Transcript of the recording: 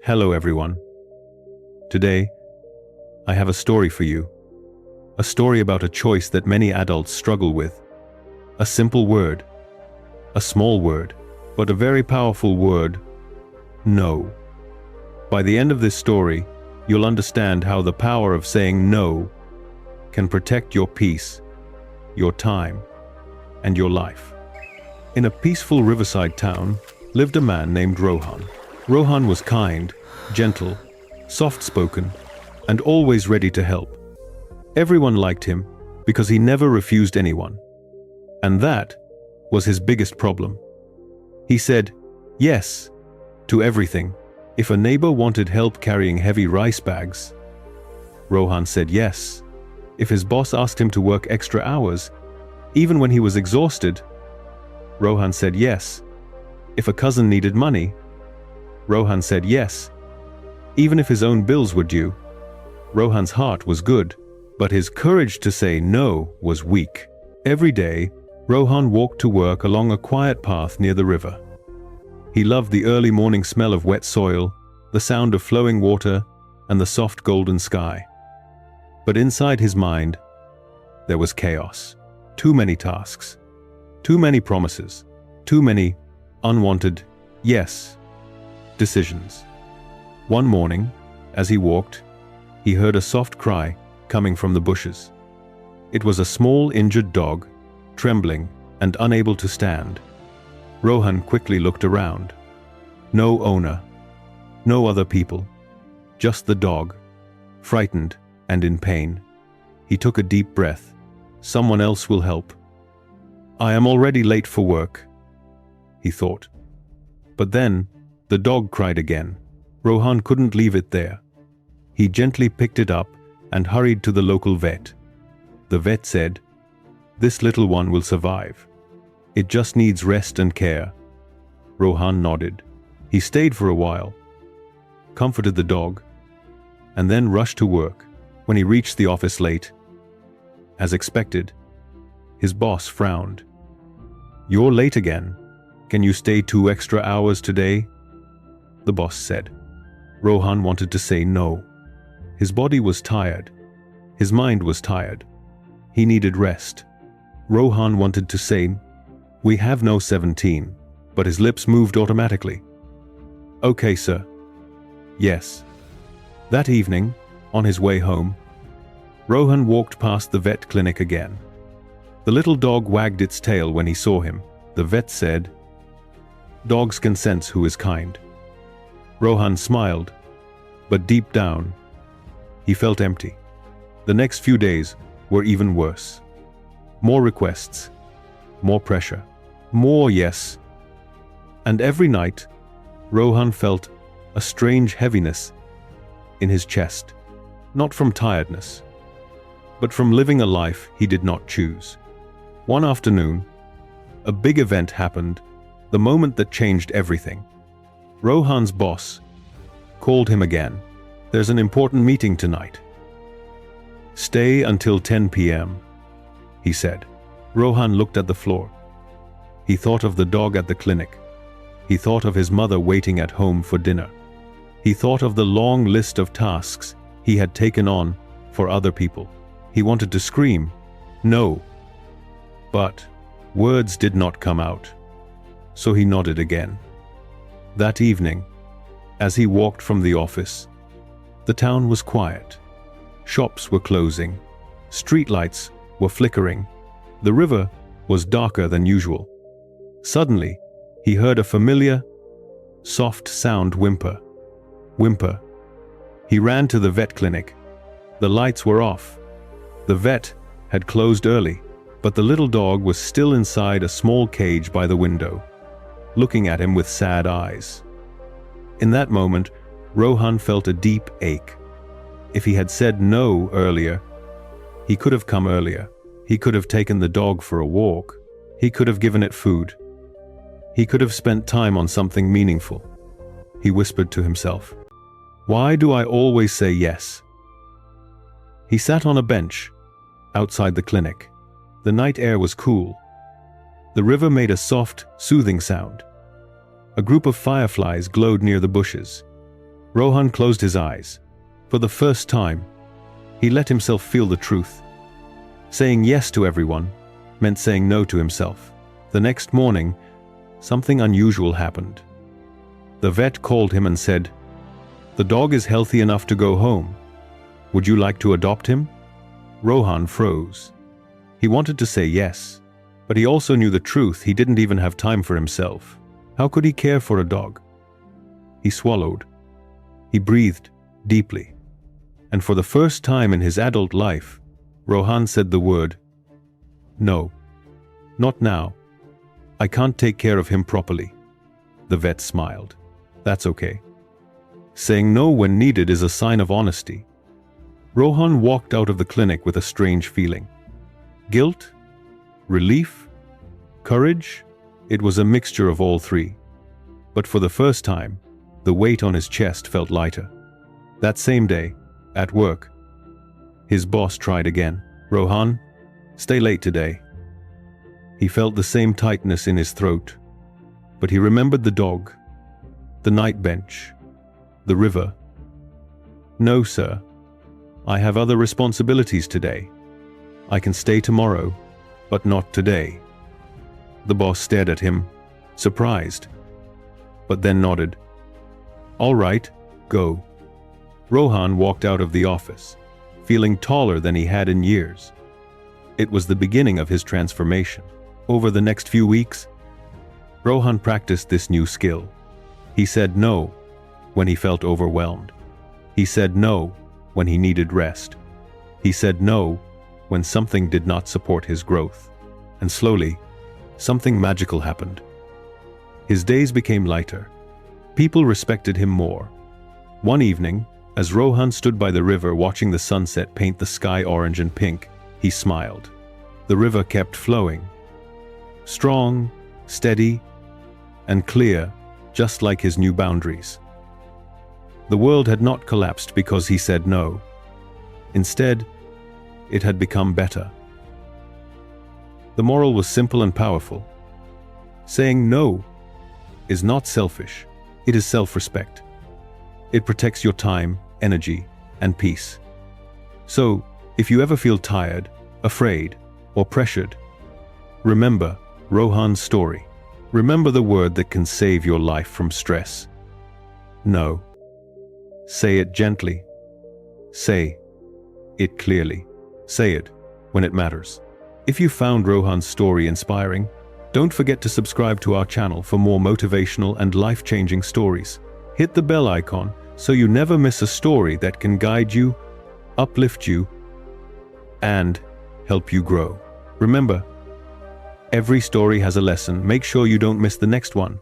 Hello everyone. Today, I have a story for you. A story about a choice that many adults struggle with. A simple word. A small word, but a very powerful word. No. By the end of this story, you'll understand how the power of saying no can protect your peace, your time, and your life. In a peaceful riverside town lived a man named Rohan. Rohan was kind, gentle, soft-spoken, and always ready to help. Everyone liked him because he never refused anyone. And that was his biggest problem. He said yes to everything. If a neighbor wanted help carrying heavy rice bags, Rohan said yes. If his boss asked him to work extra hours, even when he was exhausted, Rohan said yes. If a cousin needed money, Rohan said yes. Even if his own bills were due. Rohan's heart was good, but his courage to say no was weak. Every day, Rohan walked to work along a quiet path near the river. He loved the early morning smell of wet soil, the sound of flowing water, and the soft golden sky. But inside his mind, there was chaos. Too many tasks. Too many promises. Too many unwanted yes decisions. One morning, as he walked, he heard a soft cry coming from the bushes. It was a small injured dog, trembling and unable to stand. Rohan quickly looked around. No owner, no other people, just the dog, frightened and in pain. He took a deep breath. Someone else will help. I am already late for work, he thought. But then, the dog cried again. Rohan couldn't leave it there. He gently picked it up and hurried to the local vet. The vet said, "This little one will survive. It just needs rest and care." Rohan nodded. He stayed for a while, comforted the dog, and then rushed to work. When he reached the office late, as expected, his boss frowned. "You're late again. Can you stay 2 extra hours today?" The boss said. Rohan wanted to say no. His body was tired. His mind was tired. He needed rest. Rohan wanted to say, "We have no 17, but his lips moved automatically. "Okay, sir." "Yes." That evening, on his way home, Rohan walked past the vet clinic again. The little dog wagged its tail when he saw him. The vet said, "Dogs can sense who is kind." Rohan smiled, but deep down, he felt empty. The next few days were even worse. More requests, more pressure, more yes. And every night, Rohan felt a strange heaviness in his chest, not from tiredness, but from living a life he did not choose. One afternoon, a big event happened, the moment that changed everything. Rohan's boss called him again. "There's an important meeting tonight. Stay until 10 p.m., he said. Rohan looked at the floor. He thought of the dog at the clinic. He thought of his mother waiting at home for dinner. He thought of the long list of tasks he had taken on for other people. He wanted to scream, "No!" But words did not come out, so he nodded again. That evening, as he walked from the office, the town was quiet. Shops were closing. Streetlights were flickering. The river was darker than usual. Suddenly, he heard a familiar, soft sound whimper. Whimper. He ran to the vet clinic. The lights were off. The vet had closed early, but the little dog was still inside a small cage by the window, looking at him with sad eyes. In that moment, Rohan felt a deep ache. If he had said no earlier, he could have come earlier. He could have taken the dog for a walk. He could have given it food. He could have spent time on something meaningful. He whispered to himself, "Why do I always say yes?" He sat on a bench outside the clinic. The night air was cool. The river made a soft, soothing sound. A group of fireflies glowed near the bushes. Rohan closed his eyes. For the first time, he let himself feel the truth. Saying yes to everyone meant saying no to himself. The next morning, something unusual happened. The vet called him and said, "The dog is healthy enough to go home. Would you like to adopt him?" Rohan froze. He wanted to say yes, but he also knew the truth. He didn't even have time for himself. How could he care for a dog? He swallowed. He breathed deeply. And for the first time in his adult life, Rohan said the word, "No. Not now. I can't take care of him properly." The vet smiled. "That's okay. Saying no when needed is a sign of honesty." Rohan walked out of the clinic with a strange feeling. Guilt? Relief? Courage? It was a mixture of all three. But for the first time, the weight on his chest felt lighter. That same day, at work, his boss tried again. "Rohan, stay late today." He felt the same tightness in his throat, but he remembered the dog, the night bench, the river. "No, sir. I have other responsibilities today. I can stay tomorrow, but not today." The boss stared at him, surprised, but then nodded. "All right, go." Rohan walked out of the office, feeling taller than he had in years. It was the beginning of his transformation. Over the next few weeks, Rohan practiced this new skill. He said no when he felt overwhelmed. He said no when he needed rest. He said no when something did not support his growth. And slowly, something magical happened. His days became lighter. People respected him more. One evening, as Rohan stood by the river watching the sunset paint the sky orange and pink, he smiled. The river kept flowing. Strong, steady, and clear, just like his new boundaries. The world had not collapsed because he said no. Instead, it had become better. The moral was simple and powerful. Saying no is not selfish, it is self-respect. It protects your time, energy, and peace. So, if you ever feel tired, afraid, or pressured, remember Rohan's story. Remember the word that can save your life from stress. No. Say it gently. Say it clearly. Say it when it matters. If you found Rohan's story inspiring, don't forget to subscribe to our channel for more motivational and life-changing stories. Hit the bell icon so you never miss a story that can guide you, uplift you, and help you grow. Remember, every story has a lesson. Make sure you don't miss the next one.